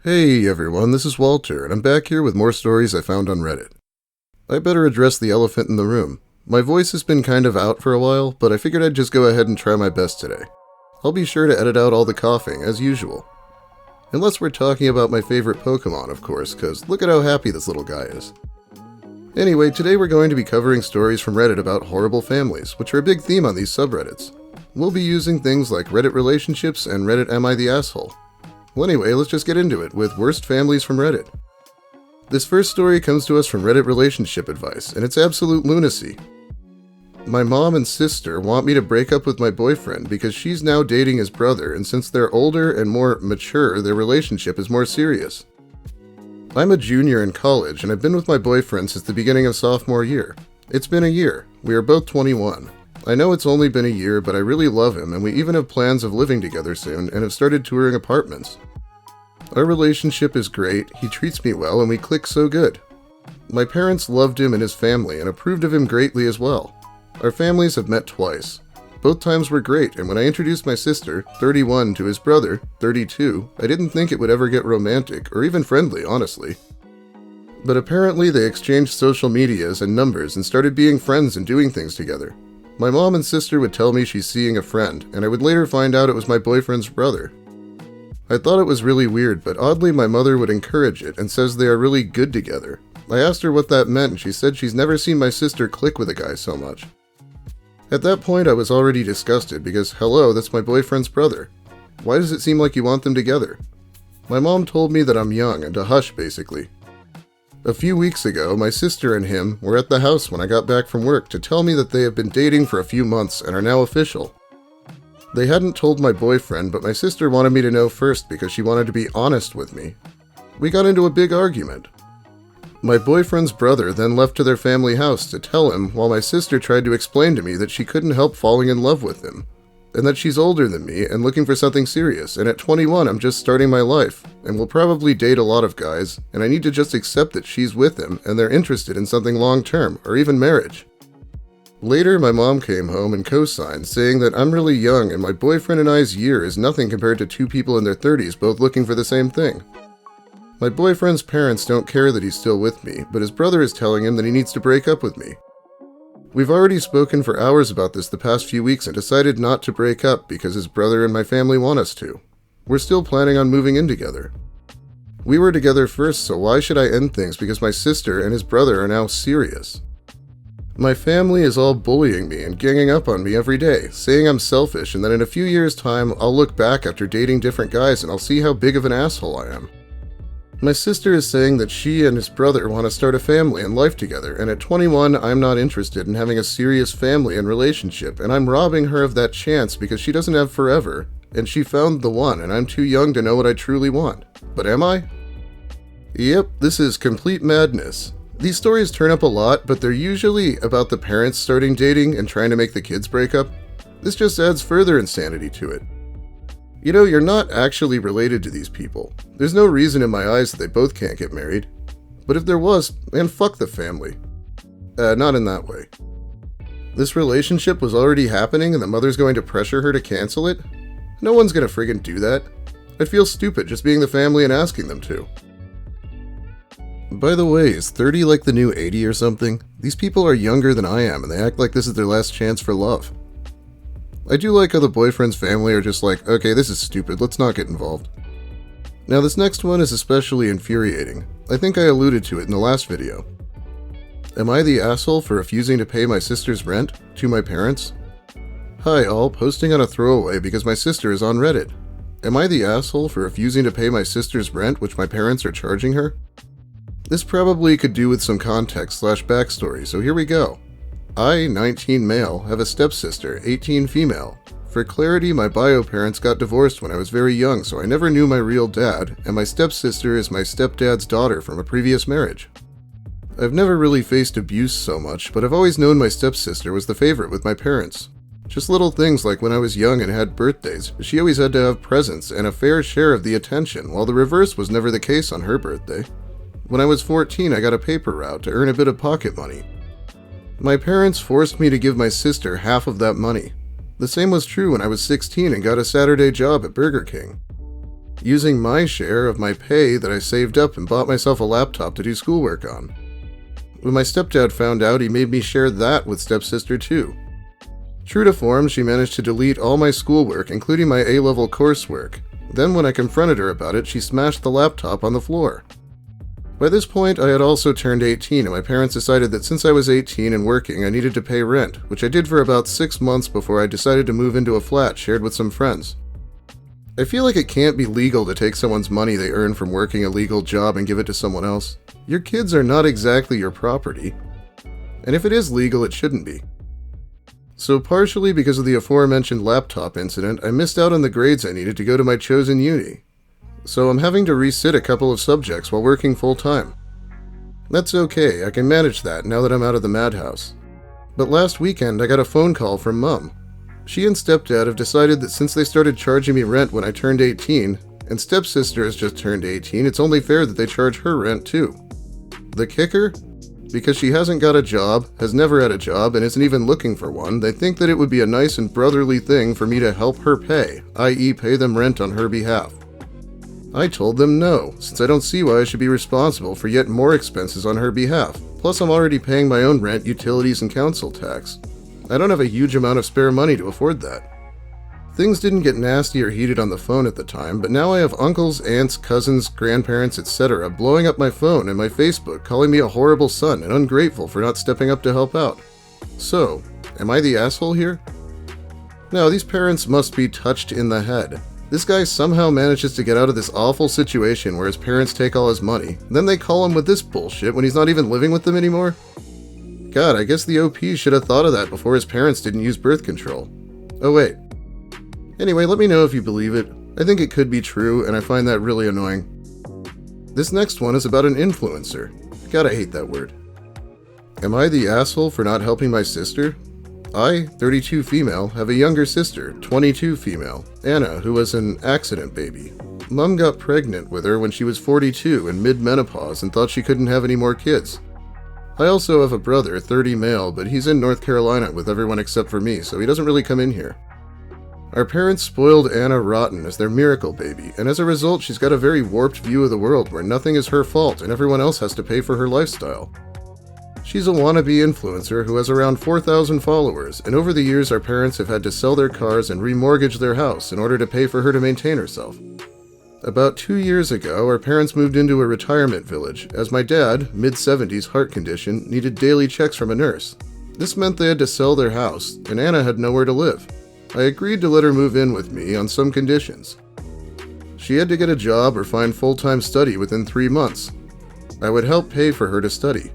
Hey everyone, this is Walter, and I'm back here with more stories I found on Reddit. I better address the elephant in the room. My voice has been kind of out for a while, but I figured I'd just go ahead and try my best today. I'll be sure to edit out all the coughing, as usual. Unless we're talking about my favorite Pokemon, of course, because look at how happy this little guy is. Anyway, today we're going to be covering stories from Reddit about horrible families, which are a big theme on these subreddits. We'll be using things like Reddit relationships and Reddit Am I the Asshole? Well anyway, let's just get into it with worst families from Reddit. This first story comes to us from Reddit Relationship Advice, and it's absolute lunacy. My mom and sister want me to break up with my boyfriend because she's now dating his brother, and since they're older and more mature, their relationship is more serious. I'm a junior in college, and I've been with my boyfriend since the beginning of sophomore year. It's been a year. We are both 21. I know it's only been a year, but I really love him, and we even have plans of living together soon and have started touring apartments. Our relationship is great, he treats me well, and we click so good. My parents loved him and his family and approved of him greatly as well. Our families have met twice. Both times were great, and when I introduced my sister, 31, to his brother, 32, I didn't think it would ever get romantic or even friendly, honestly. But apparently they exchanged social medias and numbers and started being friends and doing things together. My mom and sister would tell me she's seeing a friend, and I would later find out it was my boyfriend's brother. I thought it was really weird, but oddly my mother would encourage it and says they are really good together. I asked her what that meant and she said she's never seen my sister click with a guy so much. At that point I was already disgusted because, hello, that's my boyfriend's brother. Why does it seem like you want them together? My mom told me that I'm young and to hush basically. A few weeks ago, my sister and him were at the house when I got back from work to tell me that they have been dating for a few months and are now official. They hadn't told my boyfriend, but my sister wanted me to know first because she wanted to be honest with me. We got into a big argument. My boyfriend's brother then left to their family house to tell him while my sister tried to explain to me that she couldn't help falling in love with him, and that she's older than me and looking for something serious, and at 21 I'm just starting my life, and will probably date a lot of guys, and I need to just accept that she's with him and they're interested in something long-term, or even marriage. Later, my mom came home and co-signed, saying that I'm really young and my boyfriend and I's year is nothing compared to two people in their 30s both looking for the same thing. My boyfriend's parents don't care that he's still with me, but his brother is telling him that he needs to break up with me. We've already spoken for hours about this the past few weeks and decided not to break up because his brother and my family want us to. We're still planning on moving in together. We were together first, so why should I end things because my sister and his brother are now serious? My family is all bullying me and ganging up on me every day, saying I'm selfish and that in a few years' time I'll look back after dating different guys and I'll see how big of an asshole I am. My sister is saying that she and his brother want to start a family and life together, and at 21 I'm not interested in having a serious family and relationship, and I'm robbing her of that chance because she doesn't have forever, and she found the one and I'm too young to know what I truly want. But am I? Yep, this is complete madness. These stories turn up a lot, but they're usually about the parents starting dating and trying to make the kids break up. This just adds further insanity to it. You know, you're not actually related to these people. There's no reason in my eyes that they both can't get married. But if there was, man, fuck the family. Not in that way. This relationship was already happening and the mother's going to pressure her to cancel it? No one's gonna friggin' do that. I'd feel stupid just being the family and asking them to. By the way, is 30 like the new 80 or something? These people are younger than I am and they act like this is their last chance for love. I do like how the boyfriend's family are just like, okay, this is stupid, let's not get involved. Now this next one is especially infuriating. I think I alluded to it in the last video. Am I the asshole for refusing to pay my sister's rent to my parents? Hi all, posting on a throwaway because my sister is on Reddit. Am I the asshole for refusing to pay my sister's rent which my parents are charging her? This probably could do with some context / backstory, so here we go. I, 19 male, have a stepsister, 18 female. For clarity, my bio parents got divorced when I was very young, so I never knew my real dad, and my stepsister is my stepdad's daughter from a previous marriage. I've never really faced abuse so much, but I've always known my stepsister was the favorite with my parents. Just little things like when I was young and had birthdays, she always had to have presents and a fair share of the attention, while the reverse was never the case on her birthday. When I was 14, I got a paper route to earn a bit of pocket money. My parents forced me to give my sister half of that money. The same was true when I was 16 and got a Saturday job at Burger King. using my share of my pay that I saved up and bought myself a laptop to do schoolwork on. When my stepdad found out, he made me share that with stepsister too. True to form, she managed to delete all my schoolwork, including my A-level coursework. Then when I confronted her about it, she smashed the laptop on the floor. By this point, I had also turned 18, and my parents decided that since I was 18 and working, I needed to pay rent, which I did for about 6 months before I decided to move into a flat shared with some friends. I feel like it can't be legal to take someone's money they earn from working a legal job and give it to someone else. Your kids are not exactly your property. And if it is legal, it shouldn't be. So partially because of the aforementioned laptop incident, I missed out on the grades I needed to go to my chosen uni. So I'm having to resit a couple of subjects while working full-time. That's okay, I can manage that now that I'm out of the madhouse. But last weekend I got a phone call from Mum. She and stepdad have decided that since they started charging me rent when I turned 18, and stepsister has just turned 18, it's only fair that they charge her rent too. The kicker? Because she hasn't got a job, has never had a job, and isn't even looking for one, they think that it would be a nice and brotherly thing for me to help her pay, i.e. pay them rent on her behalf. I told them no, since I don't see why I should be responsible for yet more expenses on her behalf. Plus I'm already paying my own rent, utilities, and council tax. I don't have a huge amount of spare money to afford that. Things didn't get nasty or heated on the phone at the time, but now I have uncles, aunts, cousins, grandparents, etc. blowing up my phone and my Facebook, calling me a horrible son and ungrateful for not stepping up to help out. So, am I the asshole here? No, these parents must be touched in the head. This guy somehow manages to get out of this awful situation where his parents take all his money, then they call him with this bullshit when he's not even living with them anymore? God, I guess the OP should have thought of that before his parents didn't use birth control. Oh wait. Anyway, let me know if you believe it. I think it could be true, and I find that really annoying. This next one is about an influencer. God, I hate that word. Am I the asshole for not helping my sister? I, 32 female, have a younger sister, 22 female, Anna, who was an accident baby. Mum got pregnant with her when she was 42 and mid-menopause and thought she couldn't have any more kids. I also have a brother, 30 male, but he's in North Carolina with everyone except for me, so he doesn't really come in here. Our parents spoiled Anna rotten as their miracle baby, and as a result she's got a very warped view of the world where nothing is her fault and everyone else has to pay for her lifestyle. She's a wannabe influencer who has around 4,000 followers, and over the years our parents have had to sell their cars and remortgage their house in order to pay for her to maintain herself. About 2 years ago, our parents moved into a retirement village, as my dad, mid-70s heart condition, needed daily checks from a nurse. This meant they had to sell their house, and Anna had nowhere to live. I agreed to let her move in with me on some conditions. She had to get a job or find full-time study within 3 months. I would help pay for her to study.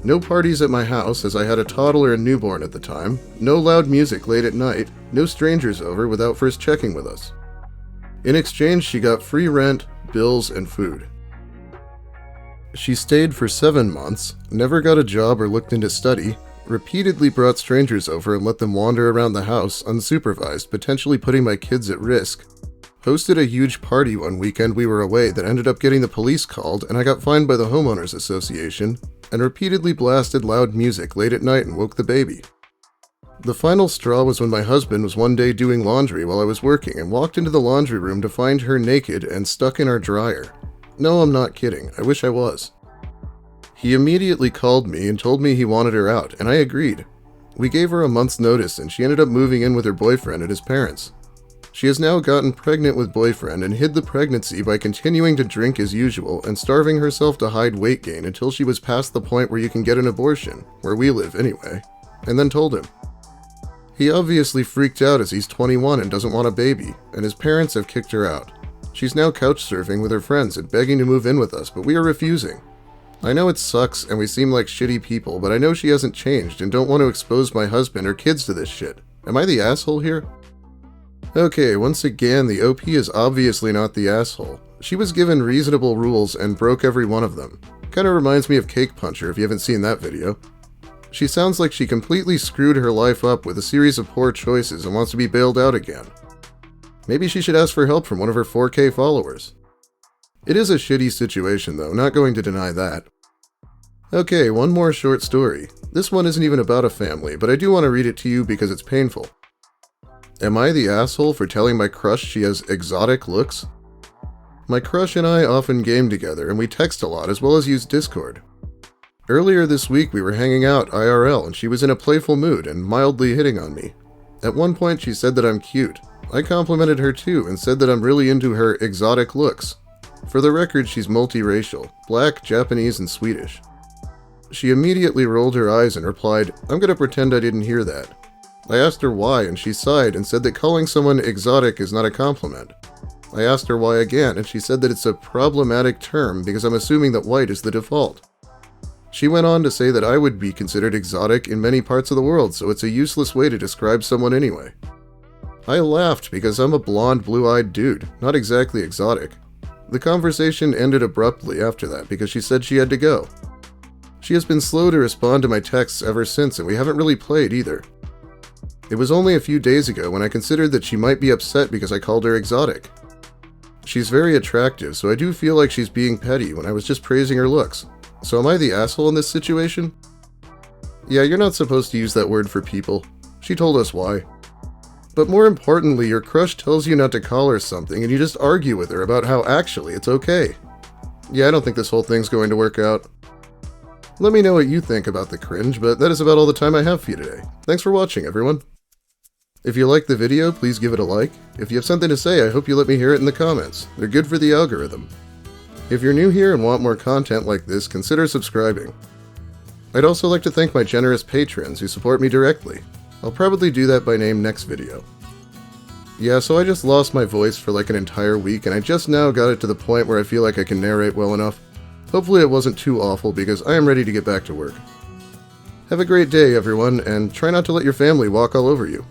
No parties at my house as I had a toddler and newborn at the time, no loud music late at night, no strangers over without first checking with us. In exchange, she got free rent, bills, and food. She stayed for 7 months, never got a job or looked into study, repeatedly brought strangers over and let them wander around the house unsupervised, potentially putting my kids at risk. Hosted a huge party one weekend we were away that ended up getting the police called, and I got fined by the homeowners association, and repeatedly blasted loud music late at night and woke the baby. The final straw was when my husband was one day doing laundry while I was working and walked into the laundry room to find her naked and stuck in our dryer. No, I'm not kidding. I wish I was. He immediately called me and told me he wanted her out, and I agreed. We gave her a month's notice and she ended up moving in with her boyfriend and his parents. She has now gotten pregnant with boyfriend and hid the pregnancy by continuing to drink as usual and starving herself to hide weight gain until she was past the point where you can get an abortion, where we live anyway, and then told him. He obviously freaked out as he's 21 and doesn't want a baby, and his parents have kicked her out. She's now couch surfing with her friends and begging to move in with us, but we are refusing. I know it sucks and we seem like shitty people, but I know she hasn't changed and don't want to expose my husband or kids to this shit. Am I the asshole here? Okay, once again, the OP is obviously not the asshole. She was given reasonable rules and broke every one of them. Kinda reminds me of Cake Puncher if you haven't seen that video. She sounds like she completely screwed her life up with a series of poor choices and wants to be bailed out again. Maybe she should ask for help from one of her 4K followers. It is a shitty situation though, not going to deny that. Okay, one more short story. This one isn't even about a family, but I do want to read it to you because it's painful. Am I the asshole for telling my crush she has exotic looks? My crush and I often game together, and we text a lot as well as use Discord. Earlier this week we were hanging out IRL and she was in a playful mood and mildly hitting on me. At one point she said that I'm cute. I complimented her too and said that I'm really into her exotic looks. For the record, she's multiracial, black, Japanese, and Swedish. She immediately rolled her eyes and replied, "I'm gonna pretend I didn't hear that." I asked her why and she sighed and said that calling someone exotic is not a compliment. I asked her why again and she said that it's a problematic term because I'm assuming that white is the default. She went on to say that I would be considered exotic in many parts of the world, so it's a useless way to describe someone anyway. I laughed because I'm a blonde, blue-eyed dude, not exactly exotic. The conversation ended abruptly after that because she said she had to go. She has been slow to respond to my texts ever since and we haven't really played either. It was only a few days ago when I considered that she might be upset because I called her exotic. She's very attractive, so I do feel like she's being petty when I was just praising her looks. So am I the asshole in this situation? Yeah, you're not supposed to use that word for people. She told us why. But more importantly, your crush tells you not to call her something and you just argue with her about how actually it's okay. Yeah, I don't think this whole thing's going to work out. Let me know what you think about the cringe, but that is about all the time I have for you today. Thanks for watching, everyone. If you liked the video, please give it a like. If you have something to say, I hope you let me hear it in the comments. They're good for the algorithm. If you're new here and want more content like this, consider subscribing. I'd also like to thank my generous patrons who support me directly. I'll probably do that by name next video. Yeah, so I just lost my voice for like an entire week and I just now got it to the point where I feel like I can narrate well enough. Hopefully it wasn't too awful because I am ready to get back to work. Have a great day, everyone, and try not to let your family walk all over you.